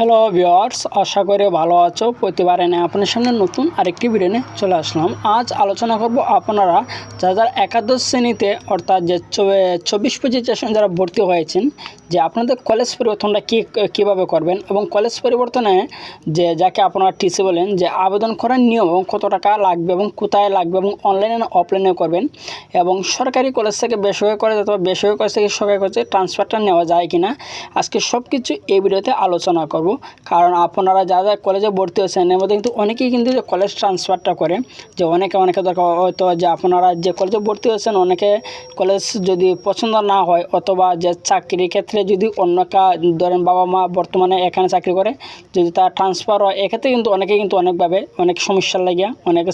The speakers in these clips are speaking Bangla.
হ্যালো ভিউয়ার্স, আশা করি ভালো আছো। প্রতিবার এনে আপনার সামনে নতুন আরেকটি ভিডিও নিয়ে চলে আসলাম। আজ আলোচনা করব আপনারা যারা একাদশ শ্রেণীতে অর্থাৎ যে 24-25 সেশন যারা ভর্তি হয়েছেন, যে আপনাদের কলেজ পরিবর্তনটা কীভাবে করবেন এবং কলেজ পরিবর্তনে যে যাকে আপনারা টিসি বলেন, যে আবেদন করার নিয়ম এবং কত টাকা লাগবে এবং কোথায় লাগবে এবং অনলাইনে না অফলাইনে করবেন, এবং সরকারি কলেজ থেকে বেসরকারি কলেজ অথবা বেসরকারি কলেজ থেকে সরকারি কলেজে ট্রান্সফারটা নেওয়া যায় কিনা, আজকে সব কিছু এই ভিডিওতে আলোচনা করব। কারণ আপনারা যারা কলেজে ভর্তি হয়েছেন এর মধ্যে কিন্তু অনেকেই কিন্তু যে কলেজ ট্রান্সফারটা করে, যে অনেকে দরকার হয়তো যে আপনারা যে কলেজে ভর্তি হয়েছেন অনেকে কলেজ যদি পছন্দ না হয়, অথবা যে চাকরির ক্ষেত্রে যদি অন্য ধরেন বাবা মা বর্তমানে এখানে চাকরি করে, যদি তার ট্রান্সফার হয় এক্ষেত্রে কিন্তু অনেকে কিন্তু অনেকভাবে অনেক সমস্যার লাগিয়া অনেকে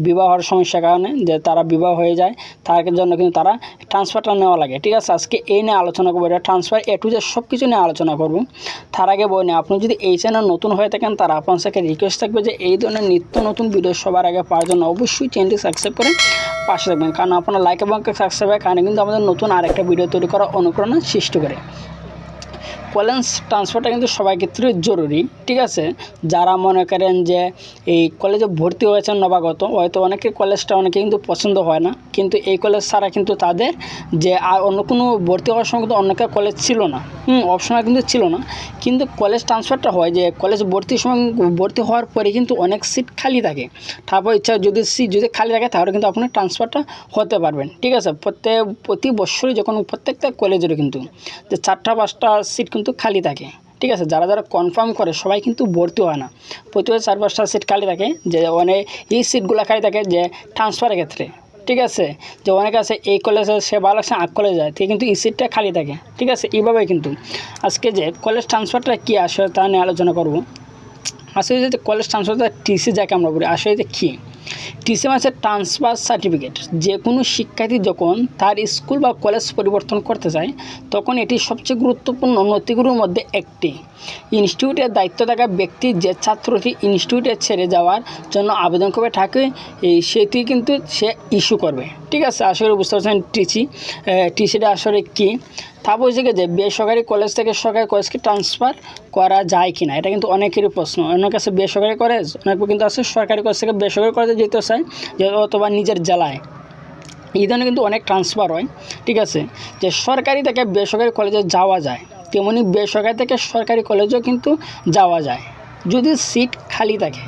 বিবাহর সমস্যার কারণে যে তারা বিবাহ হয়ে যায়, তার জন্য কিন্তু তারা ট্রান্সফারটা নেওয়া লাগে। ঠিক আছে, আজকে এই নিয়ে আলোচনা করবো, এটা ট্রান্সফার এ টু জেড সব কিছু নিয়ে আলোচনা করব। তার আগে বলি, আপনি যদি এই চ্যানেল নতুন হয়ে থাকেন তার আপনার সাথে রিকোয়েস্ট থাকবে যে এই ধরনের নিত্য নতুন ভিডিও সবার আগে পাওয়ার জন্য অবশ্যই চ্যানেলটি সাবস্ক্রাইব করে পাশে থাকবেন। কারণ আপনার লাইক এবং সাবস্ক্রাইবের কারণে কিন্তু আমাদের নতুন আরেকটা ভিডিও তৈরি করার অনুপ্রেরণা সৃষ্টি করে। কলেজ ট্রান্সফারটা কিন্তু সবার ক্ষেত্রে জরুরি। ঠিক আছে, যারা মনে করেন যে এই কলেজে ভর্তি হয়েছেন নবাগত, হয়তো অনেকে কলেজটা অনেকে কিন্তু পছন্দ হয় না, কিন্তু এই কলেজ ছাড়া কিন্তু তাদের যে আর অন্য কোনো ভর্তি হওয়ার সময় কিন্তু অনেকের কলেজ ছিল না, অপশনাল কিন্তু ছিল না, কিন্তু কলেজ ট্রান্সফারটা হয় যে কলেজ ভর্তির সময় ভর্তি হওয়ার পরে কিন্তু অনেক সিট খালি থাকে। তারপর ইচ্ছা যদি সিট যদি খালি থাকে তাহলে কিন্তু আপনি ট্রান্সফারটা হতে পারবেন। ঠিক আছে, প্রতি বছরই যখন প্রত্যেকটা কলেজেরও কিন্তু যে 4-5টা সিট কিন্তু খালি থাকে। ঠিক আছে, যারা কনফার্ম করে সবাই কিন্তু ভর্তি হয় না, প্রতি 4-5টা সিট খালি থাকে, যে অনেক এই সিটগুলো খালি থাকে যে ট্রান্সফারের ক্ষেত্রে। ঠিক আছে, যে অনেকে আছে এই কলেজে সে ভালো লাগছে আগ কলেজে যায়, ঠিক, কিন্তু এই সিটটা খালি থাকে। ঠিক আছে, এইভাবে কিন্তু আজকে যে কলেজ ট্রান্সফারটা কী আসে তা নিয়ে আলোচনা করব। আসলে যে কলেজ ট্রান্সফারটা টিসি যাকে আমরা বলি, আসলে যে কী টিসি মানে ট্রান্সফার সার্টিফিকেট। যে কোনো শিক্ষার্থী যখন তার স্কুল বা কলেজ পরিবর্তন করতে চায় তখন এটি সবচেয়ে গুরুত্বপূর্ণ নথিগুলোর মধ্যে একটি। ইনস্টিটিউটের দায়িত্ব থাকা ব্যক্তি যে ছাত্রটি ইনস্টিটিউটে ছেড়ে যাওয়ার জন্য আবেদন করবে থাকে সেটি কিন্তু সে ইস্যু করবে। ঠিক আছে, আসলে বুঝতে পারছেন টিসিটা আসলে কী। তারপর হচ্ছে যে বেসরকারি কলেজ থেকে সরকারি কলেজকে ট্রান্সফার করা যায় কি না, এটা কিন্তু অনেকেরই প্রশ্ন। অনেক আছে বেসরকারি কলেজ, অনেক কিন্তু আছে সরকারি কলেজ থেকে বেসরকারি কলেজে যেতে চায়, যে অথবা নিজের জেলায়। এই ধরনের কিন্তু অনেক ট্রান্সফার হয়। ঠিক আছে, যে সরকারি থেকে বেসরকারি কলেজে যাওয়া যায়, তেমনি বেসরকারি থেকে সরকারি কলেজেও কিন্তু যাওয়া যায় যদি সিট খালি থাকে।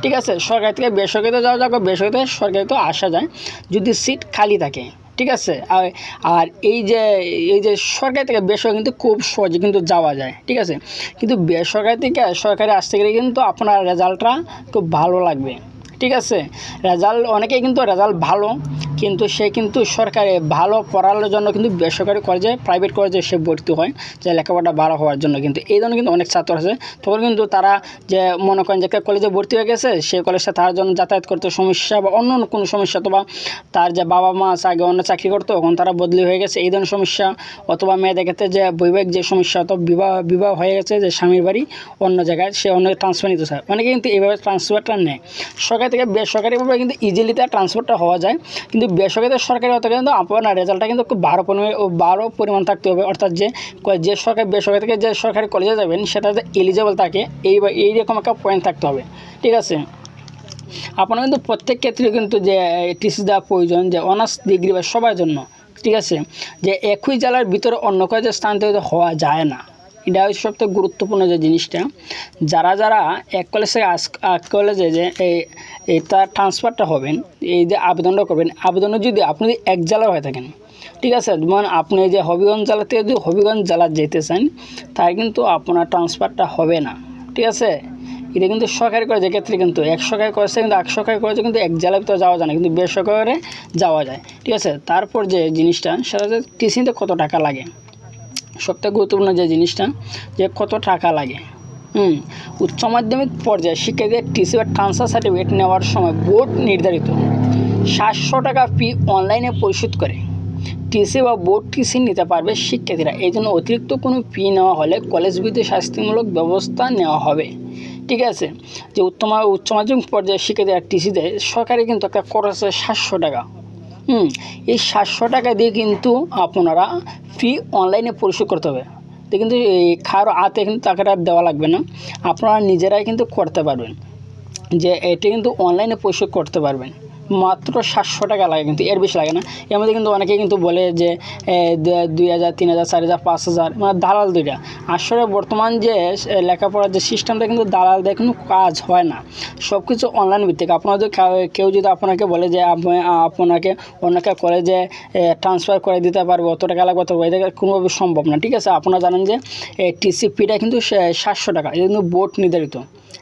ঠিক আছে, সরকারি থেকে বেসরকারিতে যাওয়া যায়, বেসরকারি থেকে সরকারিতেও আসা যায় যদি সিট খালি থাকে। ঠিক আছে, আর এই যে সরকারি থেকে বেসরকারি কিন্তু খুব সহজে কিন্তু যাওয়া যায়। ঠিক আছে, কিন্তু বেসরকারি থেকে সরকারি আসতে গেলে কিন্তু আপনার রেজাল্টটা খুব ভালো লাগবে। ঠিক আছে, অনেকেই কিন্তু রেজাল্ট ভালো, কিন্তু সে কিন্তু সরকারি ভালো পড়ার জন্য কিন্তু বেসরকারি কলেজে প্রাইভেট কলেজে সে ভর্তি হয়, যে লেখাপড়া ভালো হওয়ার জন্য। কিন্তু এই ধরনের কিন্তু অনেক ছাত্র আছে, তখন কিন্তু তারা যে মনে করেন যে কলেজে ভর্তি হয়ে গেছে, সেই কলেজটা তার জন্য যাতায়াত করতে সমস্যা বা অন্য কোনো সমস্যা, অথবা তার যে বাবা মা আগে অন্য চাকরি করতো এখন তারা বদলি হয়ে গেছে, এই ধরনের সমস্যা, অথবা মেয়েদের ক্ষেত্রে যে বৈবাহিক যে সমস্যা, অথবা বিবাহ হয়ে গেছে, যে স্বামীর বাড়ি অন্য জায়গায়, সে অন্য ট্রান্সফার নিতে চায়, অনেকে কিন্তু এইভাবে ট্রান্সফারটা নেয়। সরকারি থেকে বেসরকারিভাবে কিন্তু ইজিলি তার ট্রান্সফারটা হওয়া যায়, কিন্তু বেসরকারি থেকে সরকারি হতে কিন্তু আপনার রেজাল্টটা কিন্তু খুব ভালো পরিমাণ থাকতে হবে। অর্থাৎ যে বেসরকারি থেকে যে সরকারি কলেজে যাবেন সেটা যে এলিজেবল থাকে এইরকম একটা পয়েন্ট থাকতে হবে। ঠিক আছে, আপনার কিন্তু প্রত্যেক ক্ষেত্রে কিন্তু যে টিসি দেওয়া প্রয়োজন, যে অনার্স ডিগ্রি বা সবার জন্য। ঠিক আছে, যে একই জেলার ভিতরে অন্য কলেজে স্থানান্তরিত হওয়া যায় না, এটা হচ্ছে সবথেকে গুরুত্বপূর্ণ যে জিনিসটা। যারা এক কলেজ থেকে এক কলেজে যে এই তার ট্রান্সফারটা হবেন, এই যে আবেদনটা করবেন, আবেদনে যদি আপনি এক জেলার হয়ে থাকেন, ঠিক আছে, মানে আপনি যে হবিগঞ্জ জেলা থেকে যদি হবিগঞ্জ জেলা যেতে চান, তাই কিন্তু আপনার ট্রান্সফারটা হবে না। ঠিক আছে, এটা কিন্তু সরকারি কলেজের ক্ষেত্রে কিন্তু এক সরকারি কলেজে কিন্তু এক সরকারি কলেজে কিন্তু এক জেলার ভিতরে যাওয়া যায় না, কিন্তু বেসরকারি যাওয়া যায়। ঠিক আছে, তারপর যে জিনিসটা সেটা হচ্ছে টিসিতে কত টাকা লাগে। সবথেকে গুরুত্বপূর্ণ যে জিনিসটা, যে কত টাকা লাগে। উচ্চ মাধ্যমিক পর্যায়ে শিক্ষার্থীদের টিসি বা ট্রান্সফার সার্টিফিকেট নেওয়ার সময় বোর্ড নির্ধারিত 700 টাকা ফি অনলাইনে পরিশোধ করে টিসি বা বোর্ড টিসি নিতে পারবে শিক্ষার্থীরা। এই জন্য অতিরিক্ত কোনো ফি নেওয়া হলে কলেজ বিরুদ্ধে শাস্তিমূলক ব্যবস্থা নেওয়া হবে। ঠিক আছে, যে উচ্চ মাধ্যমিক পর্যায়ে শিক্ষার্থীরা টিসি দেয়, সরকারি কিন্তু একটা খরচ আছে 700 টাকা। এই 700 টাকা দিয়ে কিন্তু আপনারা ফি অনলাইনে পরিশোধ করতে হবে। কিন্তু এই কারো হাতে কিন্তু টাকাটা দেওয়া লাগবে না, আপনারা নিজেরাই কিন্তু করতে পারবেন। যে এটি কিন্তু অনলাইনে পরিশোধ করতে পারবেন, মাত্র 700 টাকা লাগে, কিন্তু এর বেশি লাগে না। এর মধ্যে কিন্তু অনেকেই কিন্তু বলে যে 2000, 3000, 4000, 5000, মানে দালাল দুইটা। আসলে বর্তমান যে লেখাপড়ার যে সিস্টেমটা, কিন্তু দালাল দিয়ে কোনো কাজ হয় না, সব কিছু অনলাইন ভিত্তিক। আপনাদের কেউ যদি আপনাকে বলে যে আপনাকে অন্যকে কলেজে ট্রান্সফার করে দিতে পারবে, অত টাকা লাগবে, অত এটা কোনোভাবে সম্ভব না। ঠিক আছে, আপনারা জানেন যে টিসিপিটা কিন্তু 700 টাকা, এটা কিন্তু বোর্ড নির্ধারিত।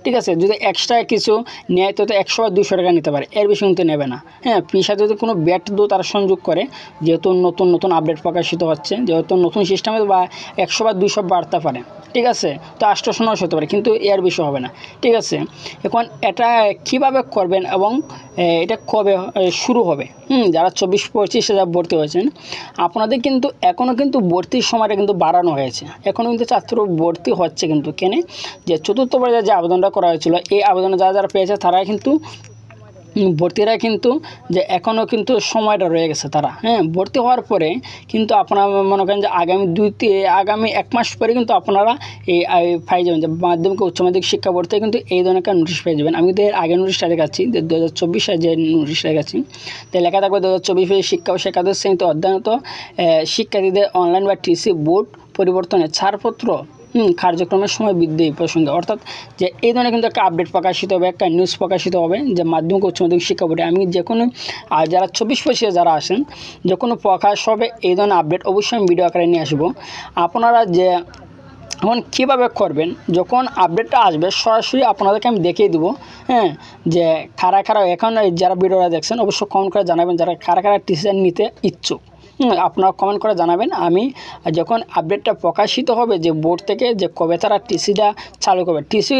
ঠিক আছে, যদি এক্সট্রা কিছু নেয় তো 100 বা 200 টাকা নিতে পারে, এর বেশি কিন্তু নেবে না। হ্যাঁ, ফির সাথে যদি কোনো ব্যাট দো তারা সংযোগ করে, যেহেতু নতুন নতুন আপডেট প্রকাশিত হচ্ছে, যেহেতু নতুন সিস্টেমে বা 100 বা 200 বাড়তে পারে। ঠিক আছে, তো 800 900 হতে পারে, কিন্তু এর বেশি হবে না। ঠিক আছে, এখন এটা কিভাবে করবেন এবং এটা কবে শুরু হবে? যারা 24-25 হাজার ভর্তি হয়েছেন, আপনাদের কিন্তু এখনও কিন্তু ভর্তির সময়টা কিন্তু বাড়ানো হয়েছে, এখনও কিন্তু ছাত্র ভর্তি হচ্ছে। কিন্তু কেন? যে চতুর্থ পর্যায়ে যে আবেদনটা করা হয়েছিল, এই আবেদনে যারা যারা পেয়েছে তারাই কিন্তু ভর্তিরা কিন্তু যে এখনও কিন্তু সময়টা রয়ে গেছে তারা। হ্যাঁ, ভর্তি হওয়ার পরে কিন্তু আপনারা মনে করেন যে আগামী 1 মাস পরে কিন্তু আপনারা এই পাই যাবেন যে মাধ্যমিক উচ্চ মাধ্যমিক শিক্ষা বোর্ড থেকে কিন্তু এই ধরনের একটা নোটিশ পেয়ে যাবেন। আমি কিন্তু এর আগে নোটিশটা দেখাচ্ছি, যে 2024 সালে যে নোটিশটা দেখাচ্ছি, তো লেখা থাকবে 2024 শিক্ষা ও শিক্ষার্থী শ্রেণীতে অধ্যয়নরত শিক্ষার্থীদের অনলাইন বা টিসি বোর্ড পরিবর্তনে ছাড়পত্র কার্যক্রমের সময় বৃদ্ধি প্রসঙ্গে। অর্থাৎ যে এই ধরনের কিন্তু একটা আপডেট প্রকাশিত হবে, একটা নিউজ প্রকাশিত হবে যে মাধ্যমিক উচ্চ মাধ্যমিক শিক্ষা বোর্ডে। আমি যে কোনো যারা 24-25 যারা আসেন, যে কোনো প্রকাশ হবে এই ধরনের আপডেট অবশ্যই আমি ভিডিও আকারে নিয়ে আসবো। আপনারা যে এখন কীভাবে করবেন, যখন আপডেটটা আসবে সরাসরি আপনাদেরকে আমি দেখিয়ে দেবো। হ্যাঁ, যে কারা কারা এখন যারা ভিডিওটা দেখছেন অবশ্যই কমেন্ট করে জানাবেন যারা কারা কারা টিসি নিতে ইচ্ছুক। আপনারা কমেন্ট করে জানাবেন। আমি যখন আপডেটটা প্রকাশিত হবে যে বোর্ড থেকে, যে কবে তারা টিসিটা চালু করবে, টিসি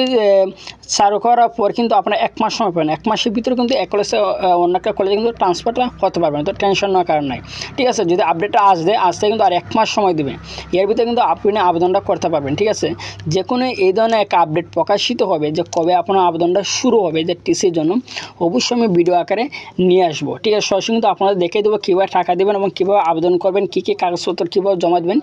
চালু করার পর কিন্তু আপনারা 1 মাস সময় পাবেন। 1 মাসের ভিতরে কিন্তু এক কলেজে অন্য একটা কলেজে কিন্তু ট্রান্সফারটা হতে পারবেন, তো টেনশন নেওয়ার কারণ নাই। ঠিক আছে, যদি আপডেটটা আসতে কিন্তু আর 1 মাস সময় দেবে, এর ভিতরে কিন্তু আপনি আবেদনটা করতে পারবেন। ঠিক আছে, যে কোনো এই ধরনের একটা আপডেট প্রকাশিত হবে যে কবে আপনার আবেদনটা শুরু হবে যে টিসির জন্য, অবশ্যই আমি ভিডিও আকারে নিয়ে আসবো। ঠিক আছে, সরাসরি কিন্তু আপনাদের দেখিয়ে দেবো কীভাবে টাকা দেবেন এবং কীভাবে আবেদন করবেন, কী কী কাগজপত্র কীভাবে জমা দেবেন,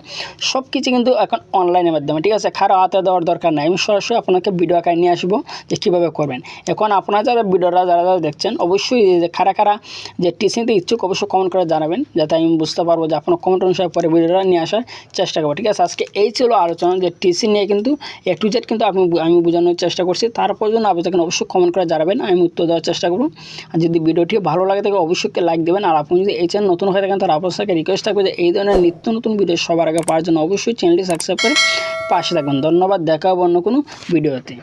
সব কিছু কিন্তু এখন অনলাইনের মাধ্যমে। ঠিক আছে, কারো হাতে দেওয়ার দরকার নাই, আমি সরাসরি আপনাকে ভিডিও আকারে নিয়ে আসবো যে কীভাবে করবেন। এখন আপনারা যারা ভিডিওটা যারা দেখছেন অবশ্যই যে কারা যে টিসি নিতে ইচ্ছুক অবশ্যই কমেন্ট করে জানাবেন, যাতে আমি বুঝতে পারবো যে আপনার কমেন্ট অনুসারে পরে ভিডিওটা নিয়ে আসার চেষ্টা করবো। ঠিক আছে, আজকে এই ছিল আলোচনা যে টিসি নিয়ে কিন্তু A to Z কিন্তু আমি বোঝানোর চেষ্টা করছি। তারপর জন্য আপনাদের অবশ্যই কমেন্ট করে জানাবেন, আমি উত্তর দেওয়ার চেষ্টা করবো। আর যদি ভিডিওটি ভালো লাগে থাকে অবশ্যই লাইক দেবেন। আর আপনি যদি এই চ্যানেল নতুন হয়ে থাকেন তাহলে আপনার সাথে রিকোয়েস্ট থাকবে যে এই ধরনের নিত্য নতুন ভিডিও সবার আগে পাওয়ার জন্য অবশ্যই চ্যানেলটি সাবস্ক্রাইব করে পাশে থাকবেন। ধন্যবাদ, দেখা হবে অন্য কোনো ভিডিওতে।